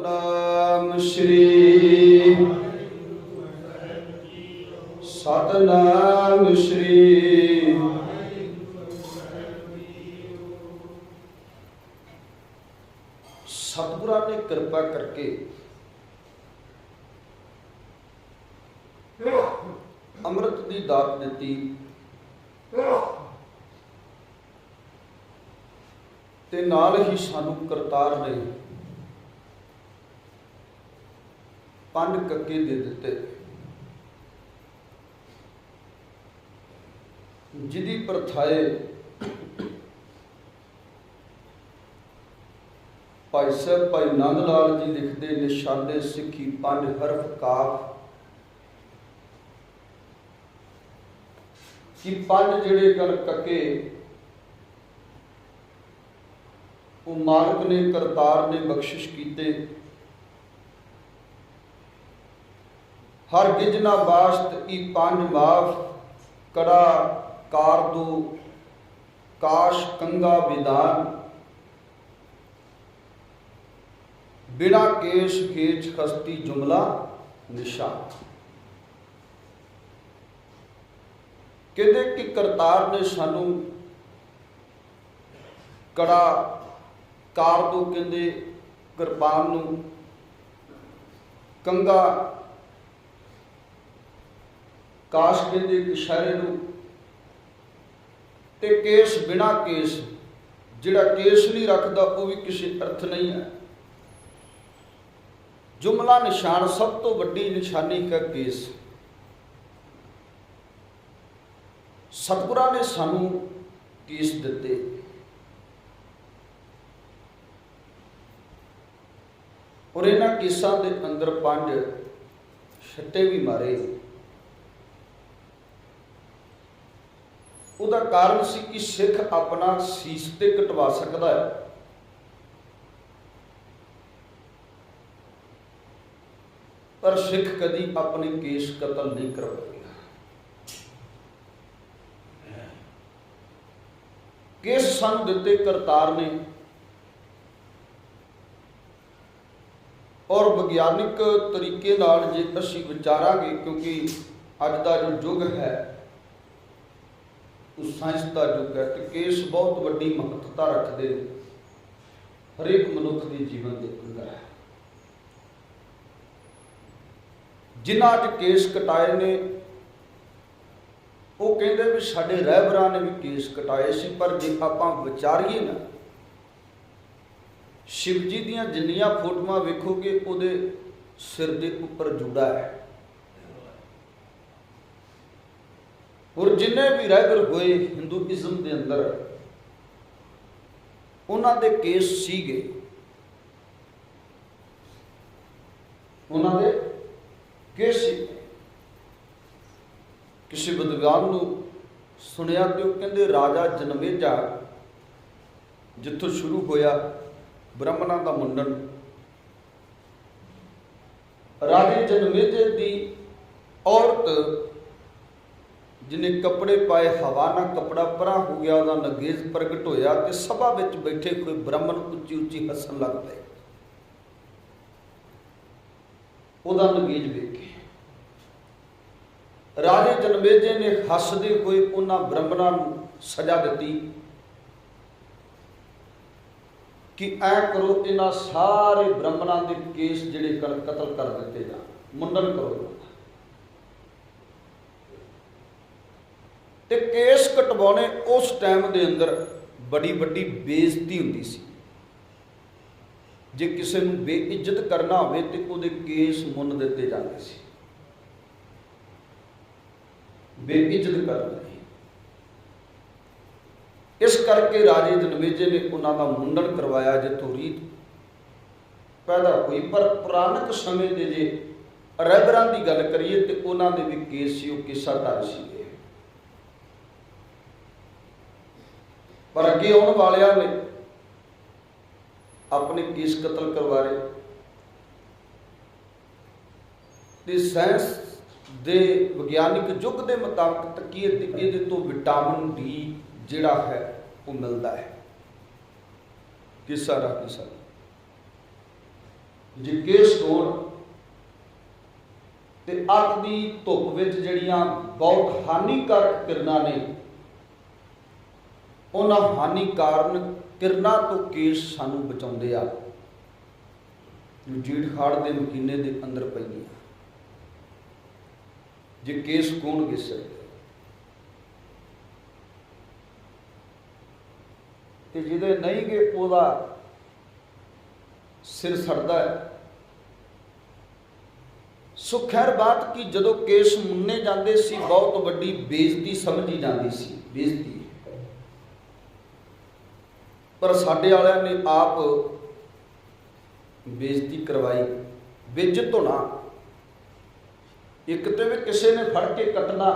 नाम श्री सतनाम श्री सतगुरां ने कृपा करके अमृत की दात दी ते नाल ही सानू करतार ने पंज कक्के दे दिते जिदी प्रथाए भाई साहब भाई नंद लाल जी लिखते निशाने सिक्खी पंज हरफ काफ कि पंज जिहड़े गल कक्के वो मालक ने करतार ने बख्शिश कीते। हर गिजना बाश्त ई पंज माफ कड़ा कार दो काश कंगा विधान बिना केश खेच खस्ती जुमला निशान। कहते कि करतार ने सानू कड़ा कार दो कहते कृपान नू कंगा काश कहते कशहरे नू ते केस बिना केस जिहड़ा केस नहीं रखता वो भी किसी अर्थ नहीं है। जुमला निशान सब तो वड्डी निशानी का केस। सतगुरां ने सानू केस दिते और इन्हां केसां दे अंदर पंज छट्टे भी मारे। उसका कारण सी कि सिख अपना सीस ते कटवा सकता है पर सिख कदी अपने केस कतल नहीं करवाएगा। केस सानू दिते करतार ने और विज्ञानिक तरीके नाल जे असीं विचारांगे क्योंकि अज दा जो युग है साइंस का युग है तो केस बहुत वड्डी महत्ता रखते हरेक मनुख के जीवन के अंदर है। जिन्हां अज केस कटाए ने वो कहते भी साडे रहबरां ने भी केस कटाए सी पर जे आपां विचारीए ना शिव जी दीयां जिन्नियां फोटोआं वेखोगे उहदे सिर दे उपर जूड़ा है और जिन्हें भी रहबर होए हिंदूइज्म के अंदर उन्होंने केस सीगे उन्होंने केस सीगे। किसी विद्वान को सुनिया तो कहते राजा जनमेजा जिथों शुरू होया ब्राह्मणों का मुंडन राजे जनमेजे की औरत जिन्हें कपड़े पाए हवा ना कपड़ा परा हो गया वह नगेज प्रगट होया तो सभा में बैठे कोई ब्राह्मण उच्ची उच्ची हसन लग पे वह नगेज वेख के राजे जनमेजे ने हसते हुए उन्होंने ब्राह्मणों सजा दी कि ऐ करो इन्होंने सारे ब्राह्मणों के केस जिहड़े कतल कर दिते जाण मुंडन करो। ते केस कटवाने उस टाइम के अंदर बड़ी बड़ी बेइज्जती हुंदी सी। जे किसी नूं बेइज्जत करना होवे ते उहदे केस मुन दिते जांदे सी। बेइज्जत करना इस करके राजे जनमेजे ने उन्होंने मुंडन करवाया जिथों रीत पैदा हुई। पर पुरानक समय के जे रहबरां की गल करिए तो उन्होंने भी केस सी वो केसाधारी सी पर अगे आने वाले ने अपने केस कतल करवा रहे साइंस दे विज्ञानिक युग के मुताबिक तकीए ये तो विटामिन डी जिहड़ा है वो मिलता है। किसा जे केस होण ते अग दी धुप विच जिहड़ियां बहुत हानिकारक किरणां ने, उन्हां हानिकारक किरणां तो केस सानू बचाउंदे आ। जीड़ खाड़ दे मकीने दे अंदर पैंदियां जे केस कौन गिस सकदा ते जिहदे नहीं गे ओहदा सिर सड़दा है। सो खैर बात कि जदों केस मुन्ने जाते सी बहुत वड्डी बेइज्जती समझी जाती सी, बेइज्जती। पर साडे वालियां ने आप बेइज्जती करवाई। बेइज्जत होना एक तो भी किसी ने फड़ के कटना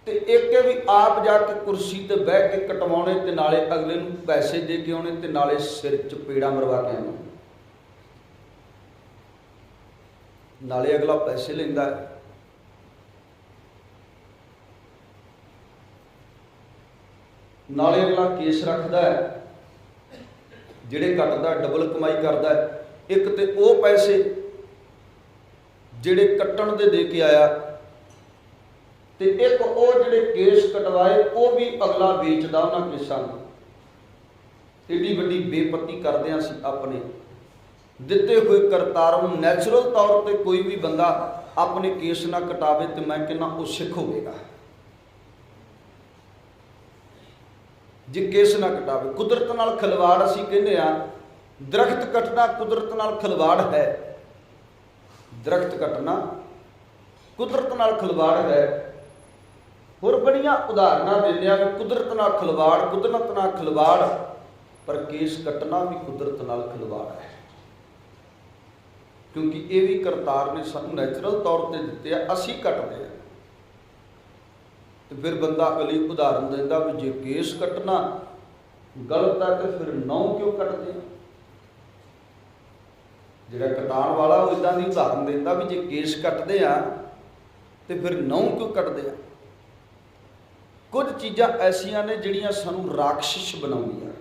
ते एक भी आप जाके कुर्सी ते बह के कटवाने ते नाले अगले नूं पैसे दे के आने ते नाले सिर चपेड़ा मरवा के आना, नाले अगला पैसे लेंदा है। नाले अगला केस रखता है, जिहड़े कटदा डबल कमाई करता है। एक तो वो पैसे जिहड़े कट्टण दे के आया ते एक वो जिहड़े केस कटवाए वो भी अगला बेचदा उन्हां केसां नूं। एडी वड्डी बेपत्ती करदिआं सी अपने दिते हुए करतार नूं। नैचुरल तौर पर कोई भी बंदा अपने केस ना कटावे तो मैं कहना वो सिख होवेगा जे केस ना कटावे। कुदरत नाल खिलवाड़ असीं कहने आ, दरख्त कटना कुदरत नाल खिलवाड़ है। दरख्त कटना कुदरत नाल खिलवाड़ है। होर बड़ियां उदाहरणां दिंदे आ कि कुदरत नाल खिलवाड़, कुदरत नाल खिलवाड़, पर केस कटना भी कुदरत नाल खिलवाड़ है। क्योंकि ये भी करतार ने सानू नैचुरल तौर पर दिते आ, असीं कटदे आ। तो फिर बंदा अगली उदाहरण देंदा भी जे केस कटना गलत है तो फिर नौ क्यों कटदे आ। जिहड़ा कटाण वाला वो इदां दी उदाहरण देंदा भी जे केस कटदे आ तो फिर नौ क्यों कटदे आ। कुछ चीज़ां ऐसियां ने जिहड़ियां सानू राक्षस बनाउंदियां।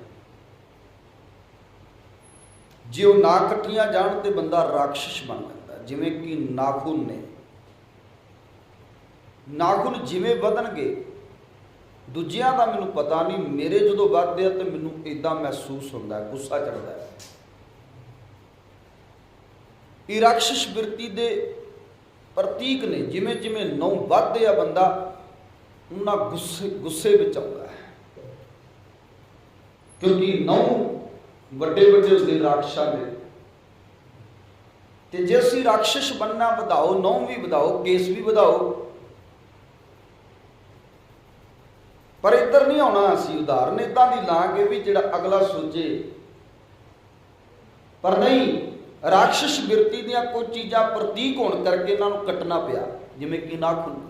जे वो ना कट्टियां जाण तो बंदा राक्षस बन जाता। जिवें कि नाखून ने, नाखून जिवें वधणगे दूजियां दा मैनूं पता नहीं, मेरे जदों वधदे आ तो मैनूं इदां महसूस हुंदा है, गुस्सा चढ़दा है। ये राक्षस बिरती दे प्रतीक ने। जिमें जिमें नौ वधदे आ बंदा उन्ना गुस्से विच आउंदा है। क्योंकि नौ ਵੱਡੇ ਵੱਡੇ ਹੁੰਦੇ ਰਾਖਸ਼ਾਂ ਦੇ ਤੇ ਜੇ ਅਸੀਂ ਰਾਖਸ਼ ਬਣਨਾ ਵਧਾਓ, ਨੌ ਵੀ ਵਧਾਓ, ਕੇਸ ਵੀ ਵਧਾਓ, ਪਰ ਇੱਧਰ ਨਹੀਂ ਆਉਣਾ। ਅਸੀਂ ਉਦਾਹਰਨ ਇਦਾਂ ਦੀ ਲਾਂਗੇ ਵੀ ਜਿਹੜਾ ਅਗਲਾ ਸੋਚੇ, ਪਰ ਨਹੀਂ। ਰਾਖਸ਼ ਬਿਰਤੀ ਦੀਆਂ ਕੁਝ ਚੀਜ਼ਾਂ ਪ੍ਰਤੀਕ ਹੋਣ ਕਰਕੇ ਇਹਨਾਂ ਨੂੰ ਕੱਟਣਾ ਪਿਆ। ਜਿਵੇਂ ਕਿ ਨਾਖੂਨ,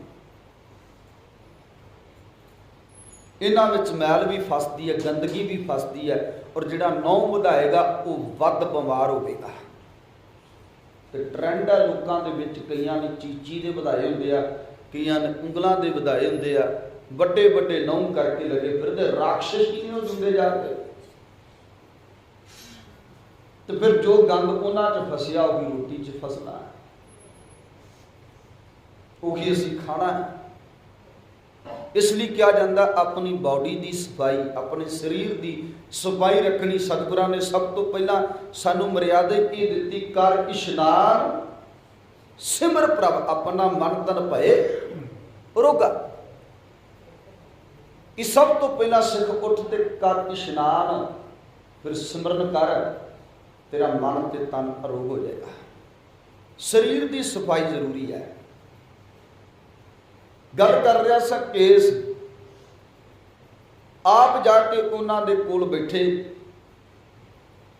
इन्हां विच मैल भी फसदी है, गंदगी भी फसदी है, और जिहड़ा नौ वधाएगा वो वध बीमार होवेगा। तो ट्रेंड है लोगों के विच, कईयां ने चीची दे वधाए हुंदे आ, कईयां ने उंगलां दे वधाए हुंदे आ, वड्डे वड्डे नौ करके लगे फिरदे। राक्षस ही नहीं जुंदे जाते। तो फिर जो गंद उन्हां च फसिया वही रोटी च फसना है, वही असीं खाना है। इसलिए क्या जाता अपनी बॉडी की सफाई, अपने शरीर की सफाई रखनी। सतगुरां ने सब तो पहला सानू मर्यादा ये दी, कर इशनान सिमर प्रभ अपना मन तन भए रोगा। ये सब तो पहला सिख उठ ते कर इशनान, फिर सिमरन कर, तेरा मन ते तन अरोग हो जाएगा। शरीर की सफाई जरूरी है। गल कर रहा सा केस, आप जाके उन्होंने कोल बैठे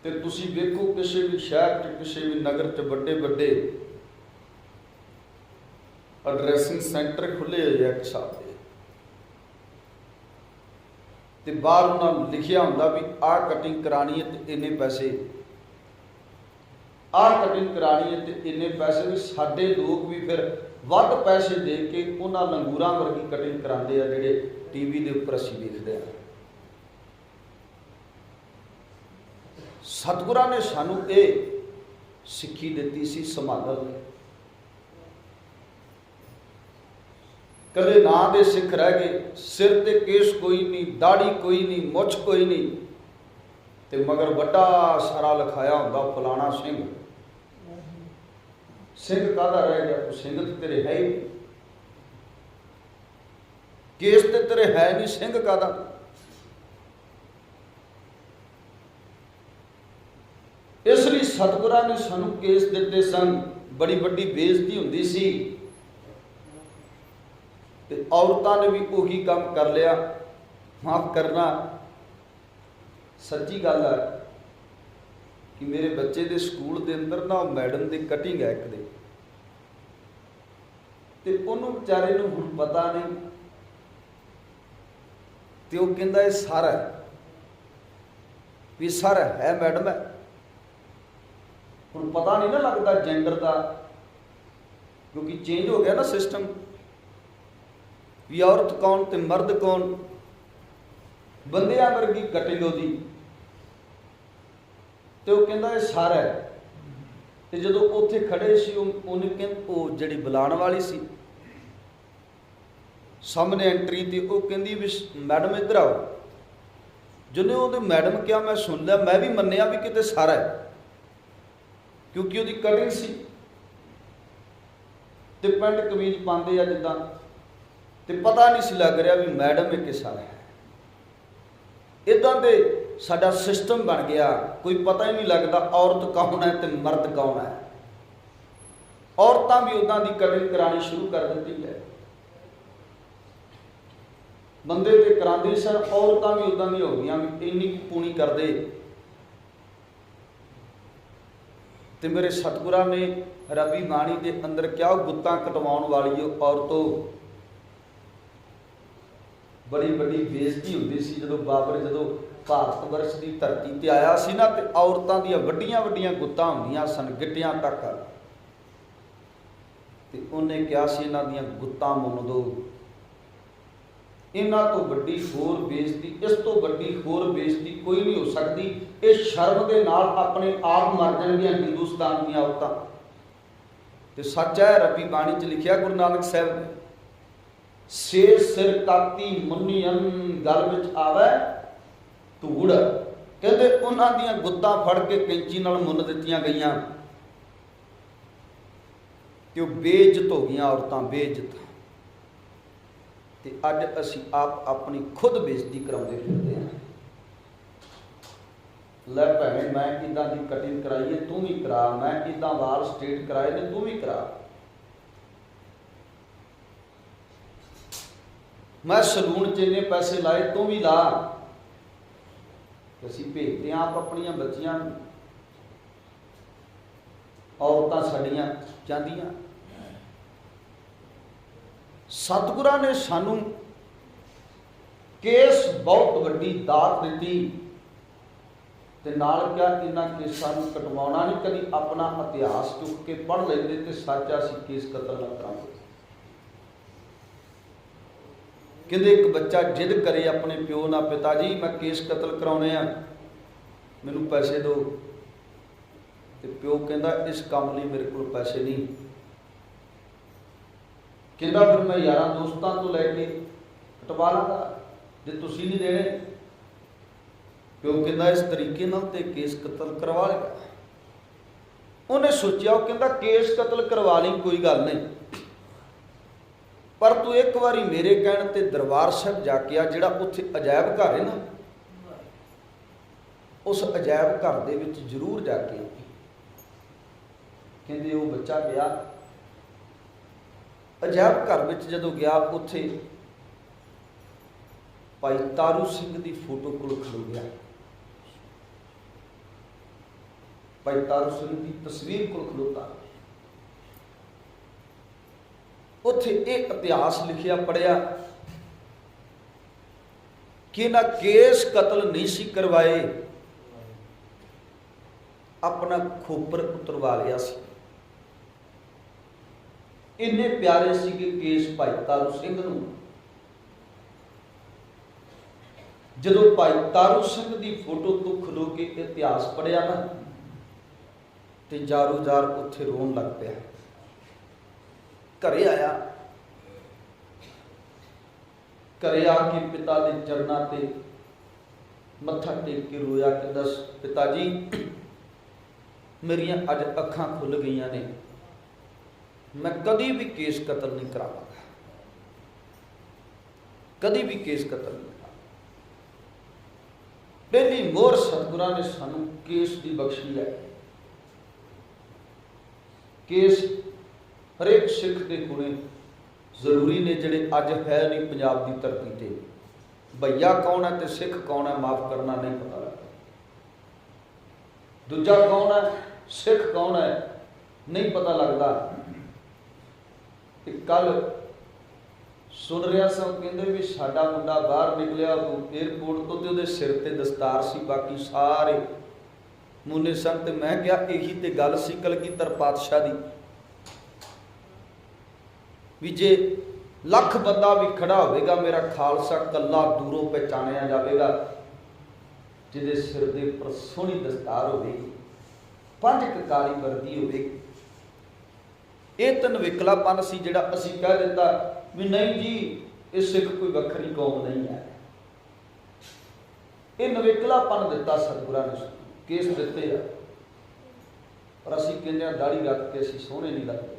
तो तुसी देखो किसी भी शहर च, किसी भी नगर च बड़े बड़े एड्रैसिंग सेंटर खुले हुए एक हिसाब से, बाहर उन्होंने लिखिया होंदा भी आ कटिंग करानी है तो इन्ने पैसे, आ कटिंग करानी है तो इन्ने पैसे। भी साडे लोग भी फिर वध पैसे दे के उन्होंने लंगूरां वर्गी कटिंग कराते हैं, जिहड़े टीवी के उपर असीं देखते हैं। ਸਤਿਗੁਰਾਂ ਨੇ ਸਾਨੂੰ ਇਹ ਸਿੱਖੀ ਦਿੱਤੀ ਸੀ ਸੰਭਾਲਣ ਲਈ। ਕਦੇ ਨਾਂ ਦੇ ਸਿੱਖ ਰਹਿ ਗਏ, ਸਿਰ ਤੇ ਕੇਸ ਕੋਈ ਨਹੀਂ, ਦਾੜੀ ਕੋਈ ਨਹੀਂ, ਮੁੱਛ ਕੋਈ ਨਹੀਂ, ਤੇ ਮਗਰ ਵੱਡਾ ਸਾਰਾ ਲਿਖਾਇਆ ਹੁੰਦਾ ਫਲਾਣਾ ਸਿੰਘ। ਸਿੰਘ ਕਾਹਦਾ ਰਹਿ ਗਿਆ? ਸਿੰਘ ਤੇ ਤੇਰੇ ਹੈ ਹੀ ਨਹੀਂ, ਕੇਸ ਤੇ ਤੇਰੇ ਹੈ ਨਹੀਂ, ਸਿੰਘ ਕਾਹਦਾ? ਇਸ ਲਈ ਸਤਿਗੁਰਾਂ ਨੇ ਸਾਨੂੰ ਕੇਸ ਦਿੱਤੇ ਸਨ। ਬੜੀ ਵੱਡੀ ਬੇਇੱਜ਼ਤੀ ਹੁੰਦੀ ਸੀ, ਤੇ ਔਰਤਾਂ ਨੇ ਵੀ ਉਹੀ ਕੰਮ ਕਰ ਲਿਆ। ਮਾਫ ਕਰਨਾ, ਸੱਚੀ ਗੱਲ ਹੈ ਕਿ ਮੇਰੇ ਬੱਚੇ ਦੇ ਸਕੂਲ ਦੇ ਅੰਦਰ ਨਾ ਮੈਡਮ ਦੀ ਕਟਿੰਗ ਹੈ ਇੱਕ ਦੇ, ਤੇ ਉਹਨੂੰ ਵਿਚਾਰੇ ਨੂੰ ਹੁਣ ਪਤਾ ਨਹੀਂ, ਤੇ ਉਹ ਕਹਿੰਦਾ ਇਹ ਸਰ ਹੈ, ਵੀ ਸਰ ਹੈ ਮੈਡਮ ਹੈ। ਹੁਣ ਪਤਾ ਨਹੀਂ ਨਾ ਲੱਗਦਾ ਜੈਂਡਰ ਦਾ, ਕਿਉਂਕਿ ਚੇਂਜ ਹੋ ਗਿਆ ਨਾ ਸਿਸਟਮ, ਵੀ ਔਰਤ ਕੌਣ ਤੇ ਮਰਦ ਕੌਣ। ਬੰਦਿਆਂ ਵਰਗੀ ਕਟਿੰਗ ਉਹਦੀ, ਤੇ ਉਹ ਕਹਿੰਦਾ ਇਹ ਸਰ ਹੈ। ਤੇ ਜਦੋਂ ਉੱਥੇ ਖੜੇ ਸੀ ਉਹਨੇ ਉਹ ਜਿਹੜੀ ਬੁਲਾਉਣ ਵਾਲੀ ਸੀ ਸਾਹਮਣੇ ਐਂਟਰੀ ਤੇ, ਉਹ ਕਹਿੰਦੀ ਵੀ ਮੈਡਮ ਇੱਧਰ ਆਓ। ਜਿਹਨੇ ਉਹਦੇ ਮੈਡਮ ਕਿਹਾ ਮੈਂ ਸੁਣ ਲਿਆ, ਮੈਂ ਵੀ ਮੰਨਿਆ ਵੀ ਕਿਤੇ ਸਰ ਹੈ, ਕਿਉਂਕਿ ਉਹਦੀ ਕਟਿੰਗ ਸੀ ਤੇ ਪੈਂਟ ਕਮੀਜ਼ ਪਾਉਂਦੇ ਆ ਜਿੱਦਾਂ, ਤੇ ਪਤਾ ਨਹੀਂ ਸੀ ਲੱਗ ਰਿਹਾ ਵੀ ਮੈਡਮ ਇਹ ਕਿਸ ਸਰ ਹੈ। ਇੱਦਾਂ ਦੇ ਸਾਡਾ ਸਿਸਟਮ ਬਣ ਗਿਆ, ਕੋਈ ਪਤਾ ਹੀ ਨਹੀਂ ਲੱਗਦਾ ਔਰਤ ਕੌਣ ਹੈ ਤੇ ਮਰਦ ਕੌਣ ਹੈ। ਔਰਤਾਂ ਵੀ ਉੱਦਾਂ ਦੀ ਕਟਿੰਗ ਕਰਾਉਣੀ ਸ਼ੁਰੂ ਕਰ ਦਿੱਤੀ ਹੈ। ਬੰਦੇ ਤੇ ਕਰਾਉਂਦੇ ਸਨ, ਔਰਤਾਂ ਵੀ ਉੱਦਾਂ ਦੀਆਂ ਹੋ ਗਈਆਂ ਵੀ ਇੰਨੀ ਪੂਣੀ ਕਰਦੇ। ਤੇ ਮੇਰੇ ਸਤਿਗੁਰਾਂ ਨੇ ਰੱਬੀ ਬਾਣੀ ਦੇ ਅੰਦਰ ਕਿਹਾ, ਗੁੱਤਾਂ ਕਟਵਾਉਣ ਵਾਲੀ ਉਹ ਔਰਤੋਂ। ਬੜੀ ਵੱਡੀ ਬੇਇੱਜ਼ਤੀ ਹੁੰਦੀ ਸੀ ਜਦੋਂ ਬਾਬਰ ਭਾਰਤ ਵਰਸ਼ ਦੀ ਧਰਤੀ ਤੇ ਆਇਆ ਸੀ ਨਾ, ਤੇ ਔਰਤਾਂ ਦੀਆਂ ਵੱਡੀਆਂ ਵੱਡੀਆਂ ਗੁੱਤਾਂ ਹੁੰਦੀਆਂ ਸਨ, ਗਿੱਟਿਆਂ ਤੱਕ। ਤੇ ਉਹਨੇ ਕਿਹਾ ਸੀ ਇਹਨਾਂ ਦੀਆਂ ਗੁੱਤਾਂ ਮੁੰਨ ਦਿਓ। ਇਹਨਾਂ ਤੋਂ ਵੱਡੀ ਹੋਰ ਬੇਇੱਜ਼ਤੀ, ਇਸ ਤੋਂ ਵੱਡੀ ਹੋਰ ਬੇਇੱਜ਼ਤੀ ਕੋਈ ਨਹੀਂ ਹੋ ਸਕਦੀ। ਇਹ ਸ਼ਰਮ ਦੇ ਨਾਲ ਆਪਣੇ ਆਪ ਮਰ ਜਾਣਗੀਆਂ ਹਿੰਦੁਸਤਾਨ ਦੀਆਂ ਔਰਤਾਂ। ਤੇ ਸੱਚ ਹੈ, ਰੱਬੀ ਬਾਣੀ 'ਚ ਲਿਖਿਆ ਗੁਰੂ ਨਾਨਕ ਸਾਹਿਬ ਨੇ, ਸ਼ੇਰ ਸਿਰ ਕਾਤੀ ਮੁੰਨੀਅਨ ਗਲ ਵਿੱਚ ਆਵੇ ਧੂੜ। ਕਹਿੰਦੇ ਉਹਨਾਂ ਦੀਆਂ ਗੁੱਤਾਂ ਫੜ ਕੇ ਕੈਂਚੀ ਨਾਲ ਮੁੰਨ ਦਿੱਤੀਆਂ ਗਈਆਂ, ਤੇ ਉਹ ਬੇਇੱਜ਼ਤ ਹੋ ਗਈਆਂ ਔਰਤਾਂ, ਬੇਇੱਜ਼ਤ। ਤੇ ਅੱਜ ਅਸੀਂ ਆਪ ਆਪਣੀ ਖੁਦ ਬੇਇੱਜ਼ਤੀ ਕਰਾਉਂਦੇ ਫਿਰਦੇ ਹਾਂ। ਲੈ ਭੈਣੇ, ਮੈਂ ਇੱਦਾਂ ਦੀ ਕਟਿੰਗ ਕਰਾਈ ਹੈ, ਤੂੰ ਵੀ ਕਰਾ। ਮੈਂ ਇੱਦਾਂ ਵਾਲ ਸਟ੍ਰੇਟ ਕਰਾਏ ਨੇ, ਤੂੰ ਵੀ ਕਰਾ। ਮੈਂ ਸਲੂਨ 'ਚ ਇੰਨੇ ਪੈਸੇ ਲਾਏ, ਤੂੰ ਵੀ ਲਾ। ਅਸੀਂ ਭੇਜਦੇ ਹਾਂ ਆਪ ਆਪਣੀਆਂ ਬੱਚੀਆਂ ਨੂੰ, ਔਰਤਾਂ ਸਾਡੀਆਂ ਚਾਹੁੰਦੀਆਂ। ਸਤਿਗੁਰਾਂ ਨੇ ਸਾਨੂੰ ਕੇਸ ਬਹੁਤ ਵੱਡੀ ਦਾਤ ਦਿੱਤੀ, ਤੇ ਨਾਲ ਕਿਹਾ ਇਹਨਾਂ ਕੇਸਾਂ ਨੂੰ ਕਟਵਾਉਣਾ ਨਹੀਂ। ਕਦੀ ਆਪਣਾ ਇਤਿਹਾਸ ਚੁੱਕ ਕੇ ਪੜ੍ਹ ਲੈਂਦੇ ਤੇ ਸੱਚ ਅਸੀਂ ਕੇਸ ਕਤਲ ਨਾ ਕਰਾਂਗੇ। ਕਹਿੰਦੇ ਇੱਕ ਬੱਚਾ ਜਿੱਦ ਕਰੇ ਆਪਣੇ ਪਿਓ ਨਾਲ, ਪਿਤਾ ਜੀ ਮੈਂ ਕੇਸ ਕਤਲ ਕਰਾਉਣੇ ਆ, ਮੈਨੂੰ ਪੈਸੇ ਦਿਓ। ਤੇ ਪਿਓ ਕਹਿੰਦਾ ਇਸ ਕੰਮ ਲਈ ਮੇਰੇ ਕੋਲ ਪੈਸੇ ਨਹੀਂ। ਕਹਿੰਦਾ ਫਿਰ ਮੈਂ ਯਾਰਾਂ ਦੋਸਤਾਂ ਤੋਂ ਲੈ ਕੇ ਕਟਵਾ ਲਾਂਗਾ ਜੇ ਤੁਸੀਂ ਨਹੀਂ ਦੇਣੇ। ਪਿਓ ਕਹਿੰਦਾ ਇਸ ਤਰੀਕੇ ਨਾਲ ਤੇ ਕੇਸ ਕਤਲ ਕਰਵਾ ਲੇਗਾ। ਉਹਨੇ ਸੋਚਿਆ, ਉਹ ਕਹਿੰਦਾ ਕੇਸ ਕਤਲ ਕਰਵਾ ਲਈ, ਕੋਈ ਗੱਲ ਨਹੀਂ, ਪਰ ਤੂੰ ਇੱਕ ਵਾਰੀ ਮੇਰੇ ਕਹਿਣ ਤੇ ਦਰਬਾਰ ਸਾਹਿਬ ਜਾ ਕੇ ਆ, ਜਿਹੜਾ ਉੱਥੇ ਅਜਾਇਬ ਘਰ ਹੈ ਨਾ, ਉਸ ਅਜਾਇਬ ਘਰ ਦੇ ਵਿੱਚ ਜ਼ਰੂਰ ਜਾ ਕੇ। ਕਹਿੰਦੇ ਉਹ ਬੱਚਾ ਗਿਆ, ਅਜਾਇਬ ਘਰ ਵਿੱਚ ਜਦੋਂ ਗਿਆ, ਉੱਥੇ ਭਾਈ ਤਾਰੂ ਸਿੰਘ ਦੀ ਫੋਟੋ ਕੋਲ ਖੜੋ ਗਿਆ। ਭਾਈ ਤਾਰੂ ਸਿੰਘ ਦੀ ਤਸਵੀਰ ਕੋਲ ਖਲੋਤਾ। ਉੱਥੇ ਇਹ ਇਤਿਹਾਸ ਲਿਖਿਆ ਪੜਿਆ ਕਿ ਇਹਨਾਂ ਕੇਸ ਕਤਲ ਨਹੀਂ ਸੀ ਕਰਵਾਏ, ਆਪਣਾ ਖੋਪਰ ਉਤਰਵਾ ਲਿਆ ਸੀ। ਇੰਨੇ ਪਿਆਰੇ ਸੀਗੇ ਕੇਸ ਭਾਈ ਤਾਰੂ ਸਿੰਘ ਨੂੰ। ਜਦੋਂ ਭਾਈ ਤਾਰੂ ਸਿੰਘ ਦੀ ਫੋਟੋ ਤੋਂ ਖਲੋ ਕੇ ਇਤਿਹਾਸ ਪੜ੍ਹਿਆ ਨਾ ਤੇ ਜਾਰੋ ਜਾਰ ਉੱਥੇ ਰੋਣ ਲੱਗ ਪਿਆ। ਘਰੇ ਆਇਆ, ਘਰੇ ਆ ਕੇ ਪਿਤਾ ਦੇ ਚਰਨਾਂ ਤੇ ਮੱਥਾ ਟੇਕ ਕੇ ਰੋਇਆ ਕਿ ਦੱਸ ਪਿਤਾ ਜੀ, ਮੇਰੀਆਂ ਅੱਜ ਅੱਖਾਂ ਖੁੱਲ ਗਈਆਂ ਨੇ, ਮੈਂ ਕਦੀ ਵੀ ਕੇਸ ਕਤਲ ਨਹੀਂ ਕਰਾਵਾਂਗਾ, ਕਦੀ ਵੀ ਕੇਸ ਕਤਲ ਨਹੀਂ। ਪਹਿਲੀ ਮੋਹਰ ਸਤਿਗੁਰਾਂ ਨੇ ਸਾਨੂੰ ਕੇਸ ਦੀ ਬਖਸ਼ੀ ਹੈ। ਕੇਸ ਹਰੇਕ ਸਿੱਖ ਦੇ ਹੋਣੇ ਜ਼ਰੂਰੀ ਨੇ, ਜਿਹੜੇ ਅੱਜ ਹੈ ਨਹੀਂ ਪੰਜਾਬ ਦੀ ਧਰਤੀ ਤੇ। ਭਈਆ ਕੌਣ ਹੈ ਤੇ ਸਿੱਖ ਕੌਣ ਹੈ, ਮਾਫ ਕਰਨਾ ਨਹੀਂ ਪਤਾ ਲੱਗਦਾ। ਦੂਜਾ ਕੌਣ ਹੈ, ਸਿੱਖ ਕੌਣ ਹੈ, ਨਹੀਂ ਪਤਾ ਲੱਗਦਾ। ਤੇ ਕੱਲ ਸੁਣ ਰਿਹਾ ਸਾਂ, ਕਹਿੰਦੇ ਵੀ ਸਾਡਾ ਮੁੰਡਾ ਬਾਹਰ ਨਿਕਲਿਆ ਏਅਰਪੋਰਟ ਤੋਂ ਤੇ ਉਹਦੇ ਸਿਰ ਤੇ ਦਸਤਾਰ ਸੀ, ਬਾਕੀ ਸਾਰੇ ਮੁੰਨੇ ਸਨ। ਤੇ ਮੈਂ ਕਿਹਾ ਇਹੀ ਤੇ ਗੱਲ ਸੀ ਕਲਗੀਧਰ ਪਾਤਸ਼ਾਹ ਦੀ, ਵੀ ਜੇ ਲੱਖ ਬੰਦਾ ਵੀ ਖੜਾ ਹੋਵੇਗਾ, ਮੇਰਾ ਖਾਲਸਾ ਕੱਲਾ ਦੂਰੋਂ ਪਹਿਚਾਣਿਆ ਜਾਵੇਗਾ ਜਿਹਦੇ ਸਿਰ ਦੇ ਉੱਪਰ ਸੋਹਣੀ ਦਸਤਾਰ ਹੋਵੇਗੀ, 5 ਕਕਾਰੀ ਵਰਦੀ ਹੋਵੇਗੀ। ਇਹ ਤਾਂ ਨਵੇਕਲਾਪਨ ਸੀ ਜਿਹੜਾ ਅਸੀਂ ਕਹਿ ਦਿੱਤਾ ਵੀ ਨਹੀਂ ਜੀ ਇਹ ਸਿੱਖ ਕੋਈ ਵੱਖਰੀ ਕੌਮ ਨਹੀਂ ਹੈ। ਇਹ ਨਵੇਕਲਾਪਨ ਦਿੱਤਾ ਸਤਿਗੁਰਾਂ ਨੇ, ਕੇਸ ਦਿੱਤੇ ਆ, ਪਰ ਅਸੀਂ ਕਹਿੰਦੇ ਹਾਂ ਦਾੜੀ ਰੱਖ ਕੇ ਅਸੀਂ ਸੋਹਣੇ ਨਹੀਂ ਲੱਗਦੇ,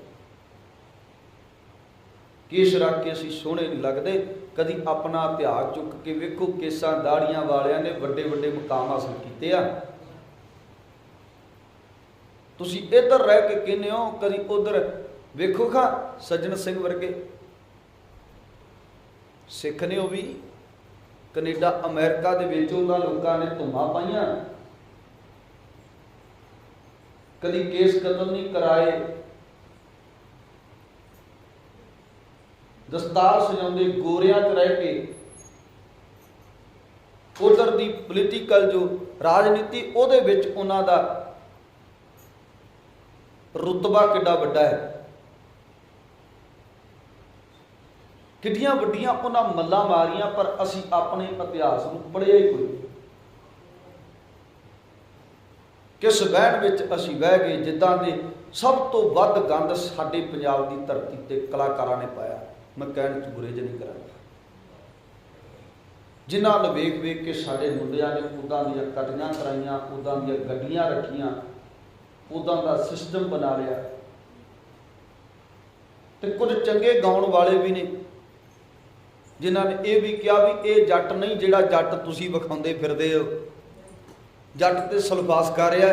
ਕੇਸ ਰੱਖ ਕੇ ਅਸੀਂ ਸੋਹਣੇ ਨਹੀਂ ਲੱਗਦੇ। ਕਦੀ ਆਪਣਾ ਇਤਿਹਾਸ ਚੁੱਕ ਕੇ ਵੇਖੋ, ਕੇਸਾਂ ਦਾੜੀਆਂ ਵਾਲਿਆਂ ਨੇ ਵੱਡੇ ਵੱਡੇ ਮੁਕਾਮ ਹਾਸਲ ਕੀਤੇ ਆ। ਤੁਸੀਂ ਇੱਧਰ ਰਹਿ ਕੇ ਕਹਿੰਦੇ ਹੋ, ਕਦੀ ਉਧਰ ਵੇਖੋ ਖਾ ਸੱਜਣ ਸਿੰਘ ਵਰਗੇ ਸਿੱਖ ਨੇ, ਉਹ ਵੀ ਕੈਨੇਡਾ ਅਮਰੀਕਾ ਦੇ ਵਿੱਚ ਉਹਨਾਂ ਲੋਕਾਂ ਨੇ ਧੁੰਮਾਂ ਪਾਈਆਂ, ਕਦੀ ਕੇਸ ਕਤਲ ਨਹੀਂ ਕਰਾਏ, ਦਸਤਾਰ ਸਜਾਉਂਦੇ, ਗੋਰਿਆਂ 'ਚ ਰਹਿ ਕੇ। ਉਧਰ ਦੀ ਪੋਲੀਟੀਕਲ ਜੋ ਰਾਜਨੀਤੀ, ਉਹਦੇ ਵਿੱਚ ਉਹਨਾਂ ਦਾ ਰੁਤਬਾ ਕਿੱਡਾ ਵੱਡਾ ਹੈ, ਕਿੱਡੀਆਂ ਵੱਡੀਆਂ ਉਹਨਾਂ ਮੱਲਾਂ ਮਾਰੀਆਂ, ਪਰ ਅਸੀਂ ਆਪਣੇ ਇਤਿਹਾਸ ਨੂੰ ਪੜ੍ਹਿਆ ਹੀ ਕੋਈ। ਕਿਸ ਵਹਿਣ ਵਿੱਚ ਅਸੀਂ ਬਹਿ ਗਏ, ਜਿੱਦਾਂ ਦੇ ਸਭ ਤੋਂ ਵੱਧ ਗੰਦ ਸਾਡੇ ਪੰਜਾਬ ਦੀ ਧਰਤੀ ਤੇ ਕਲਾਕਾਰਾਂ ਨੇ ਪਾਇਆ। ਮੈਂ ਕਹਿਣ 'ਚ ਗੁਰੇਜ਼ ਨਹੀਂ ਕਰਾਂਗਾ, ਜਿਨ੍ਹਾਂ ਨੂੰ ਵੇਖ ਵੇਖ ਕੇ ਸਾਡੇ ਮੁੰਡਿਆਂ ਨੇ ਉੱਦਾਂ ਦੀਆਂ ਕਟੀਆਂ ਕਰਾਈਆਂ, ਉੱਦਾਂ ਦੀਆਂ ਗੱਡੀਆਂ ਰੱਖੀਆਂ, ਉੱਦਾਂ ਦਾ ਸਿਸਟਮ ਬਣਾ ਲਿਆ। ਤੇ ਕੁਝ ਚੰਗੇ ਗਾਉਣ ਵਾਲੇ ਵੀ ਨੇ ਜਿਨ੍ਹਾਂ ਨੇ ਇਹ ਵੀ ਕਿਹਾ ਵੀ ਇਹ ਜੱਟ ਨਹੀਂ ਜਿਹੜਾ ਜੱਟ ਤੁਸੀਂ ਵਿਖਾਉਂਦੇ ਫਿਰਦੇ ਹੋ, ਜੱਟ ਤੇ ਸਲਫਾਸ ਕਰ ਰਿਹਾ,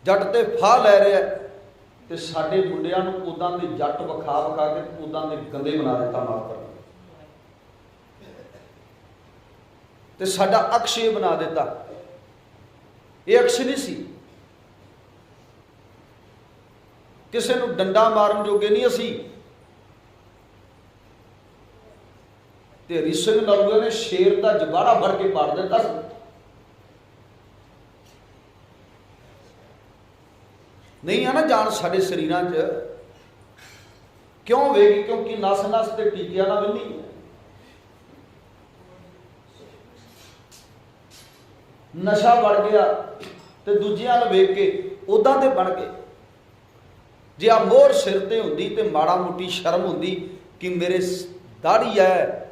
ਜੱਟ ਤੇ ਫਾਹ ਲੈ ਰਿਹਾ। ਤੇ ਸਾਡੇ ਮੁੰਡਿਆਂ ਨੂੰ ਉੱਦਾਂ ਦੇ ਜੱਟ ਵਿਖਾ ਵਿਖਾ ਕੇ ਉੱਦਾਂ ਦੇ ਗੰਦੇ ਬਣਾ ਦਿੱਤਾ, ਮਾਫ ਕਰਨਾ, ਤੇ ਸਾਡਾ ਅਕਸ਼ ਇਹ ਬਣਾ ਦਿੱਤਾ। ਇਹ ਅਕਸ਼ ਨਹੀਂ ਸੀ, ਕਿਸੇ ਨੂੰ ਡੰਡਾ ਮਾਰਨ ਜੋਗੇ ਨਹੀਂ ਅਸੀਂ। ਤੇ ਹਰੀ ਸਿੰਘ ਨਲੂਏ ਨੇ ਸ਼ੇਰ ਦਾ ਜਬਾੜਾ ਫੜ ਕੇ ਪਾੜ ਦਿੱਤਾ ਸੀ। ਨਹੀਂ ਆ ਨਾ ਜਾਨ ਸਾਡੇ ਸਰੀਰਾਂ 'ਚ, ਕਿਉਂ ਵੇਗੀ? ਕਿਉਂਕਿ ਨਸ ਨਸ ਤੇ ਟੀਕਿਆਂ ਨਾਲ ਬੰਨੀ, ਨਸ਼ਾ ਵੜ ਗਿਆ ਤੇ ਦੂਜਿਆਂ ਨੂੰ ਵੇਖ ਕੇ ਉਦਾਂ ਦੇ ਬਣ ਗਏ। ਜੇ ਆ ਮੋਹਰ ਸਿਰ ਤੇ ਹੁੰਦੀ ਤੇ ਮਾੜਾ ਮੋਟੀ ਸ਼ਰਮ ਹੁੰਦੀ ਕਿ ਮੇਰੇ ਦਾੜੀ ਹੈ,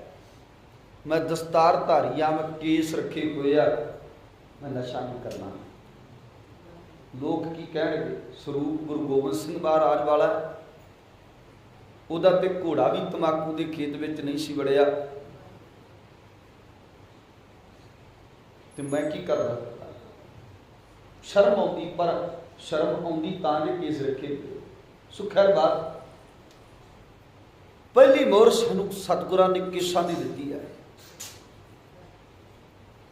ਮੈਂ ਦਸਤਾਰ ਧਾਰੀ ਆ, ਮੈਂ ਕੇਸ ਰੱਖੇ ਹੋਏ ਆ, ਮੈਂ ਨਸ਼ਾ ਨਹੀਂ ਕਰਨਾ। ਲੋਕ ਕੀ ਕਹਿਣਗੇ? ਸਰੂਪ ਗੁਰੂ ਗੋਬਿੰਦ ਸਿੰਘ ਮਹਾਰਾਜ ਵਾਲਾ, ਉਹਦਾ ਤੇ ਘੋੜਾ ਵੀ ਤੰਬਾਕੂ ਦੇ ਖੇਤ ਵਿੱਚ ਨਹੀਂ ਸੀ ਵੜਿਆ, ਤੇ ਮੈਂ ਕੀ ਕਰਦਾ? ਸ਼ਰਮ ਆਉਂਦੀ, ਪਰ ਸ਼ਰਮ ਆਉਂਦੀ ਤਾਂ ਜੇ ਕੇਸ ਰੱਖੇ। ਸੋ ਖੈਰ ਬਾਤ, ਪਹਿਲੀ ਮੋਹਰ ਸਾਨੂੰ ਸਤਿਗੁਰਾਂ ਨੇ ਕੇਸਾਂ ਦੀ ਦਿੱਤੀ ਹੈ।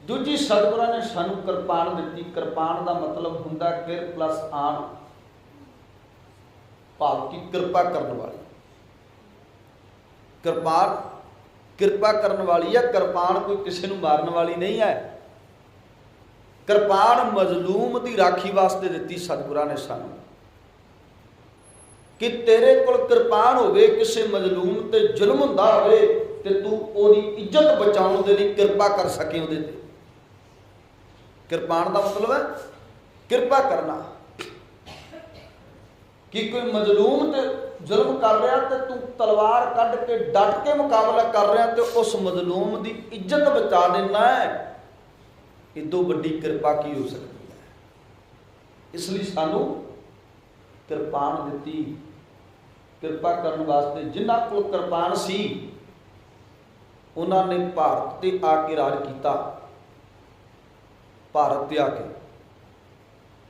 ਦੂਜੀ ਸਤਿਗੁਰਾਂ ਨੇ ਸਾਨੂੰ ਕਿਰਪਾਨ ਦਿੱਤੀ। ਕਿਰਪਾਨ ਦਾ ਮਤਲਬ ਹੁੰਦਾ ਕਿਰ ਪਲੱਸ ਆਣ, ਭਾਵ ਕਿ ਕਿਰਪਾ ਕਰਨ ਵਾਲੀ। ਕਿਰਪਾਨ ਕਿਰਪਾ ਕਰਨ ਵਾਲੀ ਹੈ, ਕਿਰਪਾਨ ਕੋਈ ਕਿਸੇ ਨੂੰ ਮਾਰਨ ਵਾਲੀ ਨਹੀਂ ਹੈ। ਕਿਰਪਾਨ ਮਜ਼ਲੂਮ ਦੀ ਰਾਖੀ ਵਾਸਤੇ ਦਿੱਤੀ ਸਤਿਗੁਰਾਂ ਨੇ ਸਾਨੂੰ, ਕਿ ਤੇਰੇ ਕੋਲ ਕਿਰਪਾਨ ਹੋਵੇ, ਕਿਸੇ ਮਜ਼ਲੂਮ ਤੇ ਜ਼ੁਲਮ ਹੁੰਦਾ ਹੋਵੇ ਤੇ ਤੂੰ ਉਹਦੀ ਇੱਜ਼ਤ ਬਚਾਉਣ ਦੇ ਲਈ ਕਿਰਪਾ ਕਰ ਸਕੇ ਉਹਦੇ ਤੇ। ਕਿਰਪਾਨ ਦਾ ਮਤਲਬ ਹੈ ਕਿਰਪਾ ਕਰਨਾ। ਕਿ ਕੋਈ ਮਜ਼ਲੂਮ ਤੇ ਜ਼ੁਲਮ ਕਰ ਰਿਹਾ ਤੇ ਤੂੰ ਤਲਵਾਰ ਕੱਢ ਕੇ ਡਟ ਕੇ ਮੁਕਾਬਲਾ ਕਰ ਰਿਹਾ ਤੇ ਉਸ ਮਜ਼ਲੂਮ ਦੀ ਇੱਜ਼ਤ ਬਚਾ ਦੇਣਾ ਹੈ, ਇਦੋਂ ਵੱਡੀ ਕਿਰਪਾ ਕੀ ਹੋ ਸਕਦੀ ਹੈ। ਇਸ ਲਈ ਸਾਨੂੰ ਕਿਰਪਾਨ ਦਿੱਤੀ ਕਿਰਪਾ ਕਰਨ ਵਾਸਤੇ। ਜਿਨ੍ਹਾਂ ਕੋਲ ਕਿਰਪਾਨ ਸੀ ਉਹਨਾਂ ਨੇ ਭਾਰਤ ਤੇ ਆ ਕੇ ਰਾਜ ਕੀਤਾ, ਭਾਰਤ ਤੇ ਆ ਕੇ,